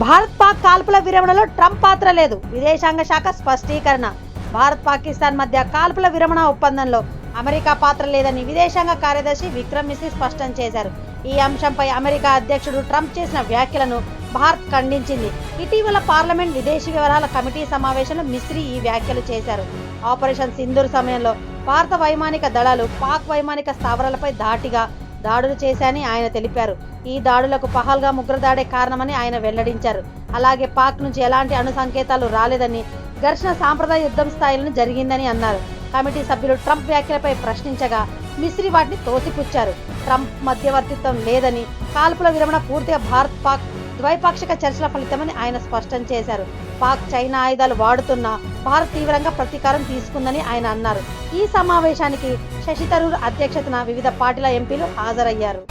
భారత్ పాక్ కాల్పుల విరమణలో ట్రంప్ పాత్ర లేదు. విదేశాంగ శాఖ స్పష్టీకరణ. భారత్ పాకిస్తాన్ మధ్య కాల్పుల విరమణ ఒప్పందంలో అమెరికా పాత్ర లేదని విదేశాంగ కార్యదర్శి విక్రమ్ మిస్రీ స్పష్టం చేశారు. ఈ అంశంపై అమెరికా అధ్యక్షుడు ట్రంప్ చేసిన వ్యాఖ్యలను భారత్ ఖండించింది. ఇటీవల పార్లమెంట్ విదేశీ వ్యవహారాల కమిటీ సమావేశంలో మిస్రీ ఈ వ్యాఖ్యలు చేశారు. ఆపరేషన్ సింధూర్ సమయంలో భారత వైమానిక దళాలు పాక్ వైమానిక స్థావరాలపై దాడులు చేశాయని ఆయన తెలిపారు. ఈ దాడులకు పహల్గామ్ ఉగ్రదాడే కారణమని ఆయన వెల్లడించారు. అలాగే పాక్ నుంచి ఎలాంటి అణు సంకేతాలు రాలేదని, ఘర్షణ సాంప్రదాయ యుద్ధం స్థాయిలను జరిగిందని అన్నారు. కమిటీ సభ్యులు ట్రంప్ వ్యాఖ్యలపై ప్రశ్నించగా మిస్రీ వాటిని తోసిపుచ్చారు. ట్రంప్ మధ్యవర్తిత్వం లేదని, కాల్పుల విరమణ పూర్తిగా భారత్ పాక్ ద్వైపాక్షిక చర్చల ఫలితమని ఆయన స్పష్టం చేశారు. పాక్ చైనా ఆయుధాలు వాడుతున్నా భారత్ తీవ్రంగా ప్రతీకారం తీసుకుందని ఆయన అన్నారు. ఈ సమావేశానికి శశి థరూర్ అధ్యక్షతన వివిధ పార్టీల ఎంపీలు హాజరయ్యారు.